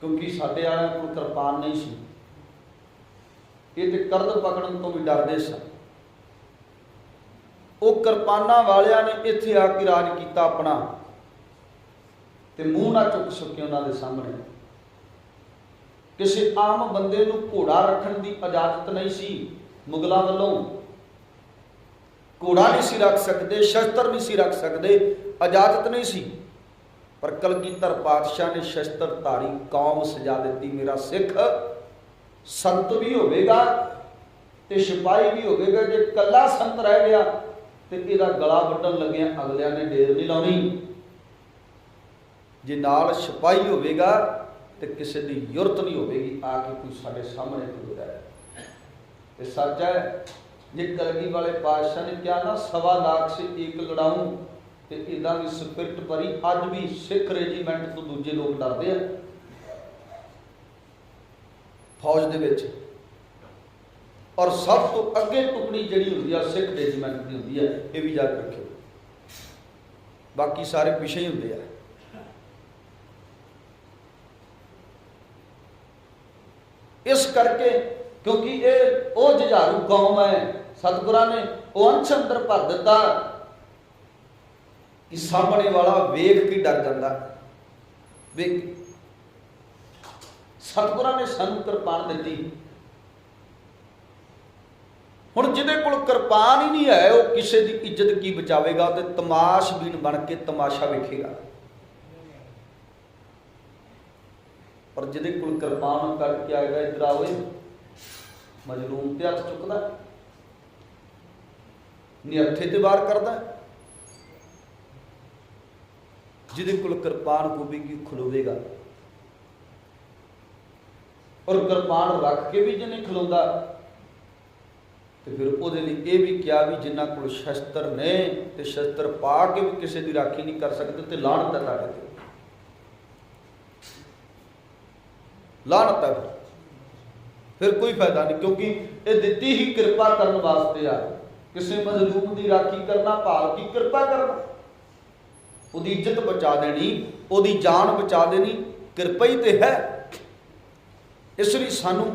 ਕਿਉਂਕਿ ਸਾਡੇ ਵਾਲਿਆਂ ਕੋਲ ਕਿਰਪਾਨ ਨਹੀਂ ਸੀ। ਇਹ ਤੇ ਕਰਦ ਪਕੜਨ ਤੋਂ ਵੀ ਡਰਦੇ ਸਨ। ਉਹ ਕਿਰਪਾਨਾਂ ਵਾਲਿਆਂ ਨੇ ਇੱਥੇ ਆ ਕੇ ਰਾਜ ਕੀਤਾ ਆਪਣਾ, ਤੇ ਮੂੰਹ ਨਾ ਚੁੱਕ ਸਕੇ ਉਹਨਾਂ ਦੇ ਸਾਹਮਣੇ। ਕਿਸੇ ਆਮ ਬੰਦੇ ਨੂੰ ਘੋੜਾ ਰੱਖਣ ਦੀ ਇਜਾਜ਼ਤ ਨਹੀਂ ਸੀ ਮੁਗਲਾਂ ਵੱਲੋਂ। ਘੋੜਾ ਨਹੀਂ ਸੀ ਰੱਖ ਸਕਦੇ, ਸ਼ਸਤਰ ਨਹੀਂ ਸੀ ਰੱਖ ਸਕਦੇ, ਇਜਾਜ਼ਤ ਨਹੀਂ ਸੀ। ਪਰ ਕਲਗੀਧਰ ਪਾਤਸ਼ਾਹ ਨੇ ਸ਼ਸਤਰਧਾਰੀ ਕੌਮ ਸਜਾ ਦਿੱਤੀ। ਮੇਰਾ ਸਿੱਖ ਸੰਤ ਵੀ ਹੋਵੇਗਾ ਤੇ ਸਿਪਾਹੀ ਵੀ ਹੋਵੇਗਾ। ਜੇ ਕੱਲਾ ਸੰਤ ਰਹਿ ਗਿਆ ਤੇ ਇਹਦਾ ਗਲਾ ਵੱਢਣ ਲੱਗਿਆ ਅਗਲਿਆਂ ਨੇ ਢੇਰ ਨਹੀਂ ਲਾਉਣੀ। ਜੇ ਨਾਲ ਸਿਪਾਹੀ ਹੋਵੇਗਾ ਤੇ ਕਿਸੇ ਦੀ ਯੁਰਤ ਨਹੀਂ ਹੋਵੇਗੀ ਆ ਕੇ ਕੋਈ ਸਾਡੇ ਸਾਹਮਣੇ ਖਲੋਦਾ ਹੈ। ਤੇ ਸੱਚ ਹੈ, ਜੇ ਕਲਗੀ ਵਾਲੇ ਪਾਤਸ਼ਾਹ ਨੇ ਕਿਹਾ ਨਾ 1.25 ਲੱਖ ਸੇ ਇੱਕ ਲੜਾਊਂ, ਤੇ ਇਹਦਾ ਵੀ ਸਪਿਰਟ ਭਰੀ। ਅੱਜ ਵੀ ਸਿੱਖ ਰੈਜੀਮੈਂਟ ਤੋਂ ਦੂਜੇ ਲੋਕ ਡਰਦੇ ਆ ਫੌਜ ਦੇ ਵਿੱਚ। ਔਰ ਸਭ ਤੋਂ ਅੱਗੇ ਟੁਕੜੀ ਜਿਹੜੀ ਹੁੰਦੀ ਆ ਸਿੱਖ ਰੈਜੀਮੈਂਟ ਦੀ ਹੁੰਦੀ ਹੈ। ਇਹ ਵੀ ਯਾਦ ਰੱਖਿਓ, ਬਾਕੀ ਸਾਰੇ ਪਿੱਛੇ ਹੀ ਹੁੰਦੇ ਆ। ਇਸ ਕਰਕੇ ਕਿਉਂਕਿ ਇਹ ਉਹ ਜੁਝਾਰੂ ਕੌਮ ਹੈ, ਸਤਿਗੁਰਾਂ ਨੇ ਉਹ ਅੰਸ਼ ਅੰਦਰ ਭਰ ਦਿੱਤਾ ਕਿ ਸਾਹਮਣੇ ਵਾਲਾ ਵੇਖ ਕੇ ਡਰ ਜਾਂਦਾ। ਵੇਖ, ਸਤਿਗੁਰਾਂ ਨੇ ਸਾਨੂੰ ਕਿਰਪਾਨ ਦਿੱਤੀ। ਹੁਣ ਜਿਹਦੇ ਕੋਲ ਕਿਰਪਾਨ ਹੀ ਨਹੀਂ ਹੈ ਉਹ ਕਿਸੇ ਦੀ ਇੱਜ਼ਤ ਕੀ ਬਚਾਵੇਗਾ, ਤੇ ਤਮਾਸ਼ਬੀਨ ਬਣ ਕੇ ਤਮਾਸ਼ਾ ਵੇਖੇਗਾ। ਪਰ ਜਿਹਦੇ ਕੋਲ ਕਿਰਪਾਨ ਕੱਢ ਕੇ ਆਏਗਾ, ਇੱਧਰ ਆਵੇ, ਮਜ਼ਲੂਮ ਤੇ ਹੱਥ ਚੁੱਕਦਾ, ਨਿਹੱਥੇ ਤੇ ਵਾਰ ਕਰਦਾ। ਜਿਹਦੇ ਕੋਲ ਕਿਰਪਾਨ ਹੋਵੇਗੀ ਖਲੋਵੇਗਾ। ਔਰ ਕਿਰਪਾਨ ਰੱਖ ਕੇ ਵੀ ਜੇ ਨਹੀਂ ਖਲੋਂਦਾ ਤੇ ਫਿਰ ਉਹਦੇ ਲਈ ਇਹ ਵੀ ਕਿਹਾ ਵੀ ਜਿਨ੍ਹਾਂ ਕੋਲ ਸ਼ਸਤਰ ਨੇ ਤੇ ਸ਼ਸਤਰ ਪਾ ਕੇ ਵੀ ਕਿਸੇ ਦੀ ਰਾਖੀ ਨਹੀਂ ਕਰ ਸਕਦੇ ਤੇ ਲਾਹਨਤ ਹੈ ਤੁਹਾਡੇ ਤੇ, ਲਾਹਨਤ ਹੈ। ਫਿਰ ਕੋਈ ਫਾਇਦਾ ਨਹੀਂ, ਕਿਉਂਕਿ ਇਹ ਦਿੱਤੀ ਹੀ ਕਿਰਪਾ ਕਰਨ ਵਾਸਤੇ ਆ। ਕਿਸੇ ਮਜ਼ਲੂਮ ਦੀ ਰਾਖੀ ਕਰਨਾ ਭਾਵ ਕੀ ਕਿਰਪਾ ਕਰਨਾ, ਉਹਦੀ ਇੱਜ਼ਤ ਬਚਾ ਦੇਣੀ, ਉਹਦੀ ਜਾਨ ਬਚਾ ਦੇਣੀ, ਕਿਰਪਾ ਹੀ ਤੇ ਹੈ। ਇਸ ਲਈ ਸਾਨੂੰ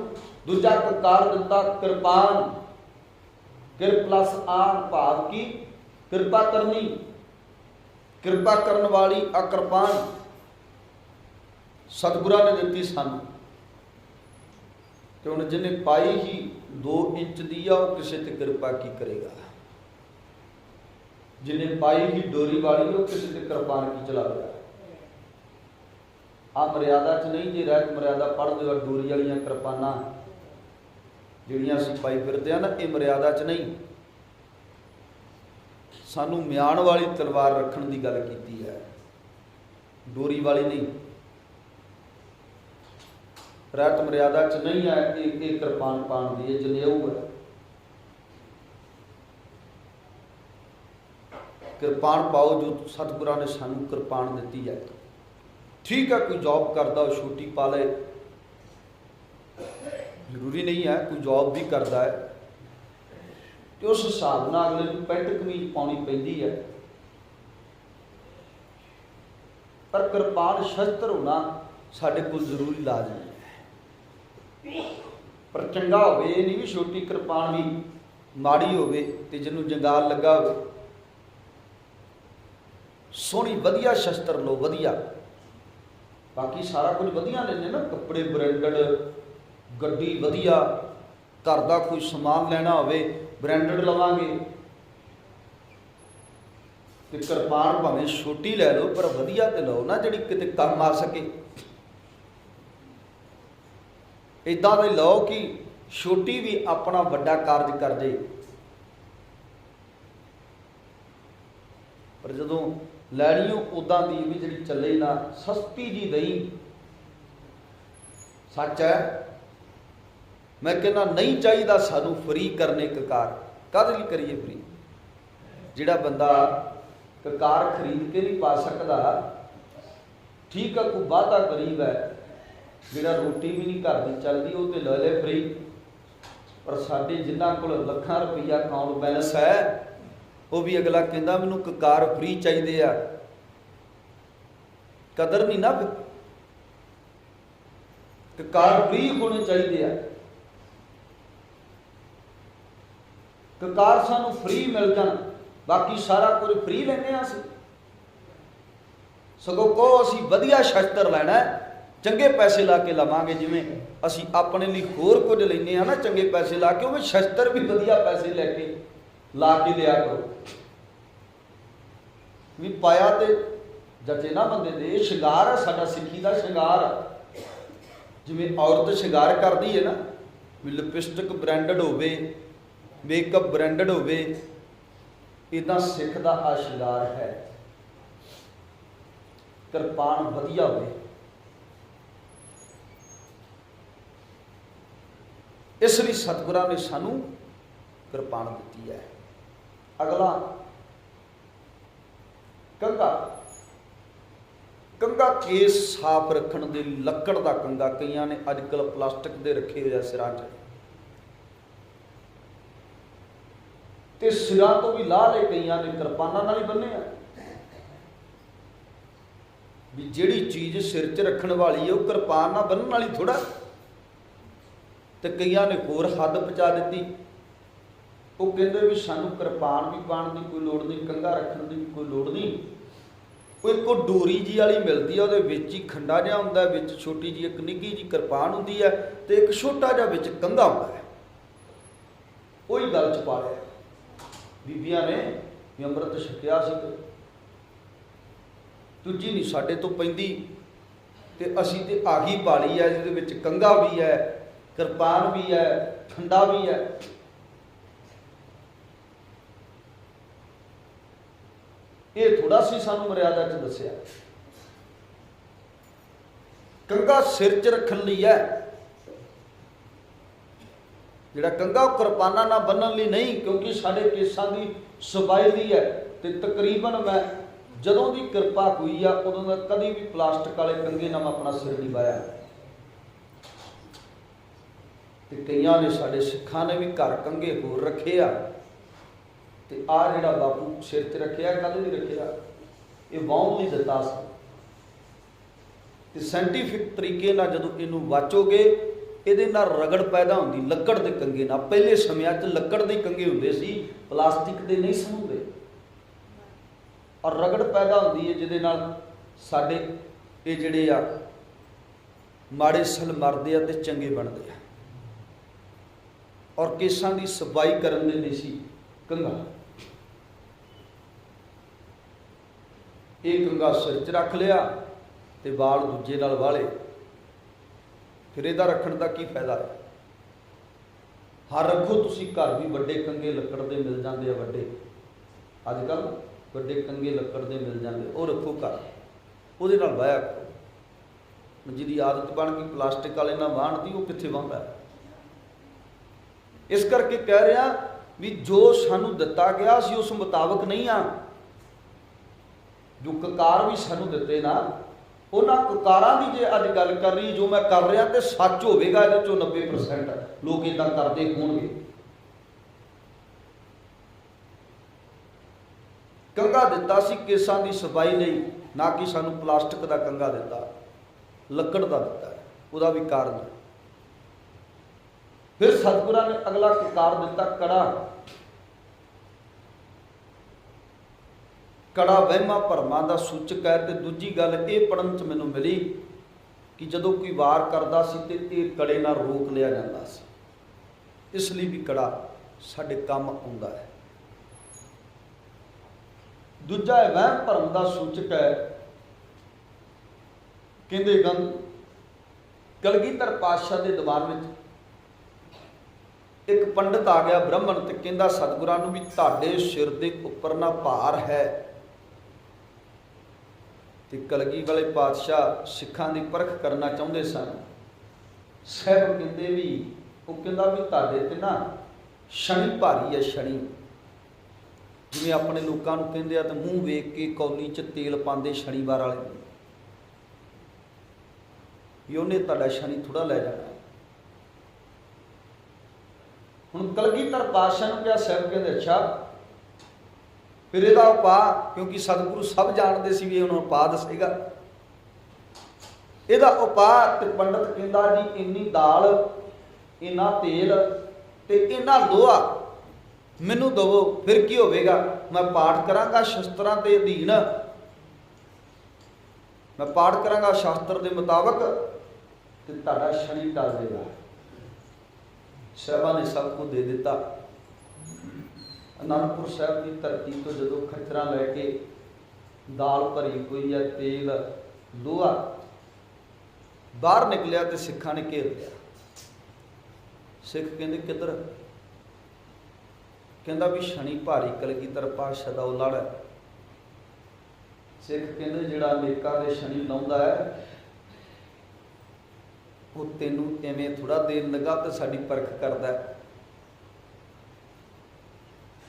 ਦੂਜਾ ਕਕਾਰ ਦਿੱਤਾ ਕਿਰਪਾਨ। ਕਿਰ ਪਲਸ ਆਨ ਭਾਵ ਕੀ ਕਿਰਪਾ ਕਰਨੀ, ਕਿਰਪਾ ਕਰਨ ਵਾਲੀ ਆ ਕਿਰਪਾਨ ਸਤਿਗੁਰਾਂ ਨੇ ਦਿੱਤੀ ਸਾਨੂੰ। ਤੇ ਹੁਣ ਜਿਹਨੇ ਪਾਈ ਹੀ 2 ਇੰਚ ਦੀ ਆ ਉਹ ਕਿਸੇ ਤੇ ਕਿਰਪਾ ਕੀ ਕਰੇਗਾ। ਜਿਹਨੇ ਪਾਈ ਹੀ ਡੋਰੀ ਵਾਲੀ ਉਹ ਕਿਸੇ ਤੇ ਕਿਰਪਾਨ ਕੀ ਚਲਾਵੇਗਾ। ਆ ਮਰਿਆਦਾ 'ਚ ਨਹੀਂ, ਜੇ ਰਹਿਤ ਮਰਿਆਦਾ ਪੜ੍ਹਦੇ ਹੋ ਡੋਰੀ ਵਾਲੀਆਂ ਕਿਰਪਾਨਾਂ ਜਿਹੜੀਆਂ ਅਸੀਂ ਪਾਈ ਫਿਰਦੇ ਆ ਨਾ, ਇਹ ਮਰਿਆਦਾ 'ਚ ਨਹੀਂ। ਸਾਨੂੰ ਮਿਆਨ ਵਾਲੀ ਤਲਵਾਰ ਰੱਖਣ ਦੀ ਗੱਲ ਕੀਤੀ ਹੈ, ਡੋਰੀ ਵਾਲੀ ਨਹੀਂ। ਰਹਿਤ ਮਰਿਆਦਾ 'ਚ ਨਹੀਂ ਹੈ ਕਿ ਇਹ ਕਿਰਪਾਨ ਪਾਉਣ ਦੀ, ਇਹ ਜਨੇਊ ਹੈ। ਕਿਰਪਾਨ ਪਾਓ ਜੋ ਸਤਿਗੁਰਾਂ ਨੇ ਸਾਨੂੰ ਕਿਰਪਾਨ ਦਿੱਤੀ ਹੈ। ਠੀਕ ਹੈ, ਕੋਈ ਜੌਬ ਕਰਦਾ ਉਹ ਛੋਟੀ ਪਾ ਲਏ, ਜ਼ਰੂਰੀ ਨਹੀਂ ਹੈ। ਕੋਈ ਜੌਬ ਵੀ ਕਰਦਾ ਹੈ ਤੇ ਉਸ ਹਿਸਾਬ ਨਾਲ ਅਗਲੇ ਨੂੰ ਪੈਂਟ ਕਮੀਜ਼ ਪਾਉਣੀ ਪੈਂਦੀ ਹੈ। ਪਰ ਕਿਰਪਾਨ ਸ਼ਸਤਰ ਹੋਣਾ ਸਾਡੇ ਕੋਲ ਜ਼ਰੂਰੀ ਲਾਜ਼ਮੀ ਹੈ। ਪਰ ਚੰਗਾ ਹੋਵੇ, ਇਹ ਨਹੀਂ ਵੀ ਛੋਟੀ ਕਿਰਪਾਨ ਵੀ ਮਾੜੀ ਹੋਵੇ ਤੇ ਜਿਹਨੂੰ ਜੰਗਾਲ ਲੱਗਾ ਹੋਵੇ। ਸੋਹਣੀ ਵਧੀਆ ਸ਼ਸਤਰ ਲਓ, ਵਧੀਆ। ਬਾਕੀ ਸਾਰਾ ਕੁਝ ਵਧੀਆ ਲੈਂਦੇ ਨਾ, ਕੱਪੜੇ ਬ੍ਰਾਂਡਡ, ਗੱਡੀ ਵਧੀਆ, ਘਰ ਦਾ ਕੋਈ ਸਮਾਨ ਲੈਣਾ ਹੋਵੇ ਬ੍ਰਾਂਡਡ ਲਵਾਂਗੇ। ਤੇ ਕਿਰਪਾਨ ਭਾਵੇਂ ਛੋਟੀ ਲੈ ਲਓ ਪਰ ਵਧੀਆ ਤੇ ਲਓ ਨਾ, ਜਿਹੜੀ ਕਿਤੇ ਕੰਮ ਆ ਸਕੇ। ਇੱਦਾਂ ਦੇ ਲਓ ਕਿ ਛੋਟੀ ਵੀ ਆਪਣਾ ਵੱਡਾ ਕਾਰਜ ਕਰ ਦੇ। पर जदों लैनी उदा दी भी जी चले ना, सस्ती जी दही। सच है, मैं कहना नहीं चाहिए सानू फ्री करने ककार। कद लिए करिए फ्री? जिहड़ा बंदा ककार खरीद के नहीं पा सकता, ठीक है, कोई वाधा गरीब है जिहड़ा रोटी भी नहीं घर की चलती, वो तो ले ले फ्री। पर साडे जिन्हां कोल लखां रुपया अकाउंट बैलेंस है, वो भी अगला कहता मैनू ककार फ्री चाहिए आ। कदर नहीं ना, ककार फ्री होने चाहिए आ। ककार सानू फ्री मिल जान, बाकी सारा कुछ फ्री लेने असीं। सगों कहो असीं वधिया शस्त्र लैना, चंगे पैसे ला के लवांगे। जिवें असीं अपने लिए होर कुछ लैने आ ना चंगे पैसे ला के, उवें शस्त्र भी वधिया पैसे लैके ला के लिया करो। भी पाया तो जचे ना बंदे दे। शिंगार है साडा सिੱਖੀ ਦਾ शिंगार। जिवें औरत शिंगार करती है ना, भी लिपस्टिक ब्रांडेड होवे, मेकअप ब्रांडेड होवे, इदां सिੱਖ ਦਾ आ शिंगार है। किरपान वधिया होवे। इसलिए सतगुरां ने सानू किरपान दी है। अगला कंघा। कंघा केस साफ रखने दे लकड़ का कंघा। कईयां ने अजकल प्लास्टिक दे रखे हुए सिरां 'च, ते सिरां तो भी ला ले। कईयां ने किरपानां नाल ही बन्ने आ। भी जिहड़ी चीज़ सिर 'च रखण वाली है, वो किरपान नाल बन्नण वाली थोड़ा। तो कईयां ने होर हद पहुँचा दी। वो कहते भी सानू किरपान भी पाण की कोई लोड़ नहीं, कंघा रखने की भी कोई लोड़ नहीं। वो एक डोरी जी वाली मिलती है, वो ही खंडा जिहा हुंदा, विच छोटी जी एक निੱघी जी किरपान हुंदी है, तो एक छोटा जिहा विच कंघा हुंदा है। वही गल च पा लिया बीबियां ने भी अंमृत छकिया सी, दूजी नहीं साडे तो पैंदी, ते असीं ते आही पाली है जिहदे विच कंघा भी है, किरपान भी है, ठंडा भी है। ये थोड़ा सी सानू मर्यादा च दस्सिया। कंघा सिर च रखण लई है, जिहड़ा कंघा किरपाना ना बन्नण लई नहीं, क्योंकि साडे केसां दी सफाई दी है। ते तकरीबन मैं जदों दी किरपा हुई आ, उदों दा कदी भी प्लास्टिक वाले कंघे नाल मैं अपना सिर नहीं वाया। ते कईयां ने साडे सिखां ने भी घर कंघे होर रखे आ, ते आ जिहड़ा बापू सिर च रखिया कद नहीं रखिया, ये वाहण नहीं दिता सी। ते साइंटिफिक तरीके नाल जदों इनू वाचोगे, इहदे नाल रगड़ पैदा होंदी लक्कड़ दे कंघे नाल। पहले समयां 'च लक्कड़ दे कंघे हुंदे सी, प्लास्टिक दे नहीं सन हुंदे, और रगड़ पैदा होंदी है जिहदे नाल साडे ये जिहड़े आ माड़े सल मरदे आ ते चंगे बनदे आ। और केसां दी सफाई करन दे लई सी कंघा। एक कंघा सिर च रख लिया ते वाल दूजे नाल वाले, फिर इहदा रखण दा की फायदा है? हाँ रखो तुसीं, घर भी वड्डे कंघे लक्कड़ दे मिल जांदे आ, वड्डे अजकल वड्डे कंघे लक्कड़ दे मिल जांदे, वो रखो घर, उहदे नाल वाया करो। जिहदी आदत बन गई प्लास्टिक वाले नाल वाहण दी, वो कित्थे वाहुंदा है? इस करके कह रहा भी जो सानू दिता गया असीं उस मुताबक नहीं आ। जो ककार भी सानू दिते ना, उन्हां ककारां दी जे अज गल कर रही, जो मैं कर रहा तो सच होवेगा, इहदे चों 90% लोग इदां करदे होणगे। कंघा दिता सी केसां दी सफाई लई, ना कि सानू प्लास्टिक दा कंघा दिता, लक्कड़ दा दिता है, उहदा भी कारण है। फिर सतगुरां ने अगला ककार दिता कड़ा। कड़ा वहमां भरमां दा सूचक है। तो दूजी गल ये पढ़न च मैनूं मिली कि जदों कोई वार करदा सी ते ये कड़े नाल रोक लिया जांदा सी, इसलिए भी कड़ा साडे काम आउंदा है। दूजा है वहम भरम दा सूचक है। कहंदे कलगीधर पातशाह दे दरबार में एक पंडित आ गया ब्राह्मण, ते कहंदा सतगुरां नूं भी तुहाडे सिर दे उपर ना भार है, ਤੇ ਕਲਗੀ ਵਾਲੇ ਪਾਤਸ਼ਾਹ ਸਿੱਖਾਂ ਦੀ ਪਰਖ ਕਰਨਾ ਚਾਹੁੰਦੇ ਸਨ। ਸਾਹਿਬ ਕਹਿੰਦੇ ਵੀ, ਉਹ ਕਹਿੰਦਾ ਵੀ ਤੁਹਾਡੇ ਤੇ ਨਾ ਸ਼ਨੀ ਭਾਰੀ ਹੈ। ਸ਼ਨੀ ਜਿਵੇਂ ਆਪਣੇ ਲੋਕਾਂ ਨੂੰ ਕਹਿੰਦੇ ਆ ਤੇ ਮੂੰਹ ਵੇਖ ਕੇ ਕੌਲੀ 'ਚ ਤੇਲ ਪਾਉਂਦੇ ਸ਼ਨੀਵਾਰ ਵਾਲੇ ਵੀ ਉਹਨੇ ਤੁਹਾਡਾ ਸ਼ਨੀ ਥੋੜਾ ਲੈ ਜਾਣਾ। ਹੁਣ ਕਲਗੀਧਰ ਪਾਤਸ਼ਾਹ ਨੂੰ ਕਿਹਾ, ਸਾਹਿਬ ਕਹਿੰਦੇ ਅੱਛਾ ਫਿਰ ਇਹਦਾ ਉਪਾਅ, ਕਿਉਂਕਿ ਸਤਿਗੁਰੂ ਸਭ ਜਾਣਦੇ ਸੀ ਵੀ ਇਹ ਹੁਣ ਉਪਾਅ ਦੱਸੇਗਾ। ਇਹਦਾ ਉਪਾਅ ਤੇ ਪੰਡਤ ਕਹਿੰਦਾ ਜੀ ਇੰਨੀ ਦਾਲ, ਇੰਨਾ ਤੇਲ ਤੇ ਇੰਨਾ ਲੋਹਾ ਮੈਨੂੰ ਦਵੋ, ਫਿਰ ਕੀ ਹੋਵੇਗਾ? ਮੈਂ ਪਾਠ ਕਰਾਂਗਾ ਸ਼ਸਤਰਾਂ ਦੇ ਅਧੀਨ, ਮੈਂ ਪਾਠ ਕਰਾਂਗਾ ਸ਼ਾਸਤਰ ਦੇ ਮੁਤਾਬਕ ਤੇ ਤੁਹਾਡਾ ਸ਼ਨੀ ਟਲ ਜਾਏਗਾ। ਸਾਹਿਬਾਂ ਨੇ ਸਭ ਕੁਝ ਦੇ ਦਿੱਤਾ। ਅਨੰਦਪੁਰ ਸਾਹਿਬ ਦੀ ਧਰਤੀ ਤੋਂ ਜਦੋਂ ਖੱਚਰਾਂ ਲੈ ਕੇ ਦਾਲ ਭਰੀ ਹੋਈ ਹੈ, ਤੇਲ, ਲੋਹਾ ਬਾਹਰ ਨਿਕਲਿਆ ਤੇ ਸਿੱਖਾਂ ਨੇ ਘੇਰ ਲਿਆ। ਸਿੱਖ ਕਹਿੰਦੇ ਕਿੱਧਰ? ਕਹਿੰਦਾ ਵੀ ਸ਼ਨੀ ਭਾਰੀ ਕਲਗੀਧਰ ਪਾਤਸ਼ਾਹ ਦਾ ਉਹ ਲੜ ਹੈ। ਸਿੱਖ ਕਹਿੰਦੇ ਜਿਹੜਾ ਅਨੇਕਾਂ ਦੇ ਸ਼ਨੀ ਲਾਉਂਦਾ ਹੈ ਉਹ ਤੈਨੂੰ ਐਵੇਂ ਥੋੜਾ ਦੇਰ ਲੱਗਾ ਤੇ ਸਾਡੀ ਪਰਖ ਕਰਦਾ।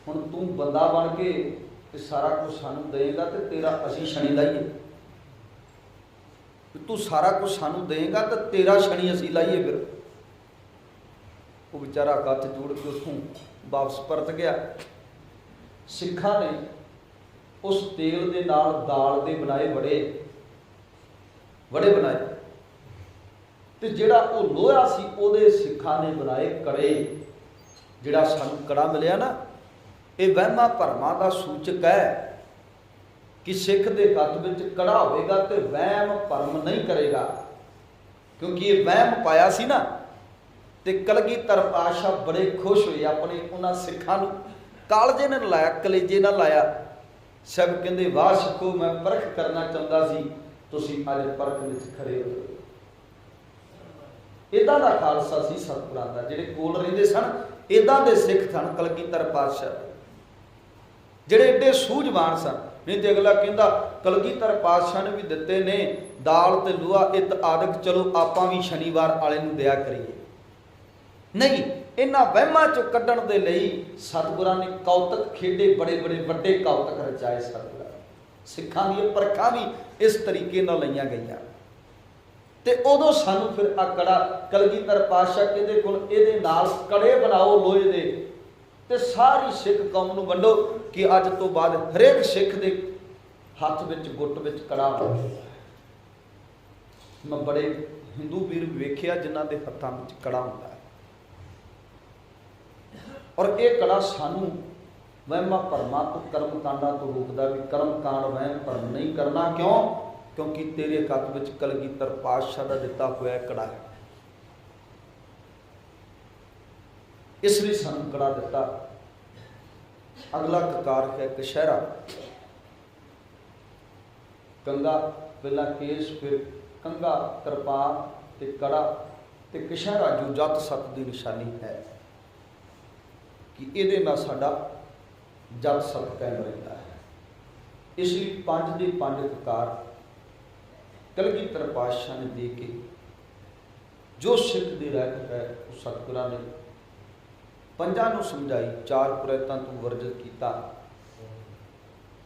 ਹੁਣ ਤੂੰ ਬੰਦਾ ਬਣ ਕੇ ਤੇ ਸਾਰਾ ਕੁਝ ਸਾਨੂੰ ਦੇਏਗਾ ਤੇ ਤੇਰਾ ਅਸੀਂ ਸ਼ਨੀ ਲਾਈਏ? ਤੂੰ ਸਾਰਾ ਕੁਝ ਸਾਨੂੰ ਦੇਏਗਾ ਤੇ ਤੇਰਾ ਸ਼ਨੀ ਅਸੀਂ ਲਾਈਏ? ਫਿਰ ਉਹ ਵਿਚਾਰਾ ਕੱਥ ਜੋੜ ਕੇ ਉੱਥੋਂ ਵਾਪਸ ਪਰਤ ਗਿਆ। ਸਿੱਖਾਂ ਨੇ ਉਸ ਤੇਲ ਦੇ ਨਾਲ ਦਾਲ ਦੇ ਬਣਾਏ ਵੜੇ ਬਣਾਏ ਤੇ ਜਿਹੜਾ ਉਹ ਲੋਹਾ ਸੀ ਉਹਦੇ ਸਿੱਖਾਂ ਨੇ ਬਣਾਏ ਕੜੇ। ਜਿਹੜਾ ਸਾਨੂੰ ਕੜਾ ਮਿਲਿਆ ਨਾ, ਇਹ ਵਹਿਮਾਂ ਭਰਮਾਂ ਦਾ ਸੂਚਕ ਹੈ ਕਿ ਸਿੱਖ ਦੇ ਹੱਥ ਵਿੱਚ ਕੜਾ ਹੋਵੇਗਾ ਤੇ ਵਹਿਮ ਭਰਮ ਨਹੀਂ ਕਰੇਗਾ। ਕਿਉਂਕਿ ਇਹ ਵਹਿਮ ਪਾਇਆ ਸੀ ਨਾ, ਤੇ ਕਲਗੀਧਰ ਪਾਤਸ਼ਾਹ ਬੜੇ ਖੁਸ਼ ਹੋਏ। ਆਪਣੇ ਉਹਨਾਂ ਸਿੱਖਾਂ ਨੂੰ ਕਾਲਜੇ ਨਾਲ ਲਾਇਆ, ਕਲੇਜੇ ਨਾਲ ਲਾਇਆ। ਸਭ ਕਹਿੰਦੇ ਵਾਹ ਸਿੱਖੋ, ਮੈਂ ਪਰਖ ਕਰਨਾ ਚਾਹੁੰਦਾ ਸੀ, ਤੁਸੀਂ ਅੱਜ ਪਰਖ ਵਿੱਚ ਖੜੇ ਹੋ। ਇੱਦਾਂ ਦਾ ਖਾਲਸਾ ਸੀ ਸਤਿਗੁਰਾਂ ਦਾ। ਜਿਹੜੇ ਕੋਲ ਰਹਿੰਦੇ ਸਨ ਇੱਦਾਂ ਦੇ ਸਿੱਖ ਸਨ ਕਲਗੀਧਰ ਪਾਤਸ਼ਾਹ, ਜਿਹੜੇ ਏਡੇ ਸੂਝਵਾਨ ਸਨ। ਨਹੀਂ ਤੇ ਅਗਲਾ ਕਹਿੰਦਾ ਕਲਗੀਧਰ ਪਾਤਸ਼ਾਹ ਨੇ ਵੀ ਦਿੱਤੇ ਨੇ ਦਾਲ ਤੇ ਲੋਹਾ ਇੱਤ ਆਦਿਕ, ਚਲੋ ਆਪਾਂ ਵੀ ਸ਼ਨੀਵਾਰ ਵਾਲੇ ਨੂੰ ਦਿਆ ਕਰੀਏ। ਨਹੀਂ, ਇਹਨਾਂ ਵਹਿਮਾਂ ਚੋਂ ਕੱਢਣ ਦੇ ਲਈ ਸਤਿਗੁਰਾਂ ਨੇ ਕੌਤਕ ਖੇਡੇ, ਬੜੇ ਵੱਡੇ ਕੌਤਕ ਰਚਾਏ। ਸਤਿਗੁਰਾਂ ਸਿੱਖਾਂ ਦੀਆਂ ਪਰਖਾਂ ਵੀ ਇਸ ਤਰੀਕੇ ਨਾਲ ਲਈਆਂ ਗਈਆਂ। ਤੇ ਉਦੋਂ ਸਾਨੂੰ ਫਿਰ ਆ ਕੜਾ, ਕਲਗੀਧਰ ਪਾਤਸ਼ਾਹ ਕਹਿੰਦੇ ਕੋਲ ਇਹਦੇ ਨਾਲ ਕੜੇ ਬਣਾਓ ਲੋਹੇ ਦੇ ਤੇ ਸਾਰੀ ਸਿੱਖ ਕੌਮ ਨੂੰ ਵੰਡੋ ਕਿ ਅੱਜ ਤੋਂ ਬਾਅਦ ਹਰੇਕ ਸਿੱਖ ਦੇ ਹੱਥ ਵਿੱਚ, ਗੁੱਟ ਵਿੱਚ ਕੜਾ ਹੋਵੇ। ਮੈਂ ਬੜੇ ਹਿੰਦੂ ਵੀਰ ਵੇਖਿਆ ਜਿਨ੍ਹਾਂ ਦੇ ਹੱਥਾਂ ਵਿੱਚ ਕੜਾ ਹੁੰਦਾ ਹੈ। ਔਰ ਇਹ ਕੜਾ ਸਾਨੂੰ ਵਹਿਮਾਂ ਭਰਮਾਂ ਤੋਂ, ਕਰਮ ਕਾਂਡਾਂ ਤੋਂ ਰੋਕਦਾ ਵੀ ਕਰਮ ਕਾਂਡ ਵਹਿਮ ਭਰਮ ਨਹੀਂ ਕਰਨਾ। ਕਿਉਂ? ਕਿਉਂਕਿ ਤੇਰੇ ਹੱਥ ਵਿੱਚ ਕਲਗੀਧਰ ਪਾਤਸ਼ਾਹ ਦਾ ਦਿੱਤਾ ਹੋਇਆ ਕੜਾ ਹੈ। ਇਸ ਲਈ ਸਾਨੂੰ ਕੜਾ ਦਿੱਤਾ। ਅਗਲਾ ਕਕਾਰ ਹੈ ਕਸ਼ਹਿਰਾ। ਕੰਗਾ, ਪਹਿਲਾਂ ਕੇਸ, ਫਿਰ ਕੰਗਾ, ਕਿਰਪਾਨ ਤੇ ਕੜਾ ਤੇ ਕਸ਼ਹਿਰਾ ਜੋ ਜੱਤ ਸੱਤ ਦੀ ਨਿਸ਼ਾਨੀ ਹੈ ਕਿ ਇਹਦੇ ਨਾਲ ਸਾਡਾ ਜੱਤ ਸੱਤ ਕਾਇਮ ਰਹਿੰਦਾ ਹੈ। ਇਸ ਲਈ 5 ਦੇ 5 ਕਕਾਰ ਕਲਗੀਧਰ ਪਾਤਸ਼ਾਹ ਨੇ ਦੇ ਕੇ ਜੋ ਸਿੱਖ ਦੀ ਰਹਿਤ ਹੈ ਉਹ ਸਤਿਗੁਰਾਂ ਨੇ ਪੰਜਾਂ ਨੂੰ ਸਮਝਾਈ। 4 ਕੁਰੈਤਾਂ ਤੋਂ ਵਰਜਿਤ ਕੀਤਾ।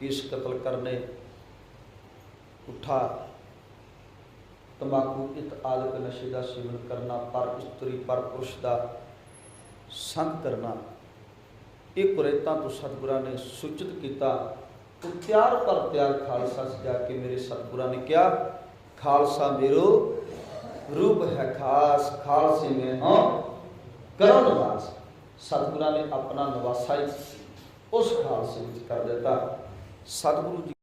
ਇਸ ਕਤਲ ਕਰਨੇ, ਉਠਾ, ਤੰਬਾਕੂ ਇਤ ਆਦਿਕ ਨਸ਼ੇ ਦਾ ਸੇਵਨ ਕਰਨਾ, ਪਰ ਇਸਤਰੀ ਪਰ ਪੁਰਸ਼ ਦਾ ਸੰਗ ਕਰਨਾ, ਇਹ ਕੁਰੈਤਾਂ ਤੋਂ ਸਤਿਗੁਰਾਂ ਨੇ ਸੂਚਿਤ ਕੀਤਾ। तो त्यार पर त्यार खालसा से जाके मेरे सतगुਰਾਂ ने क्या, खालसा मेरो रूप है खास, खालसे में हाँ करो निवास। सतगुਰਾਂ ने अपना नवासा उस खालसे में कर देता। सतगुरु जी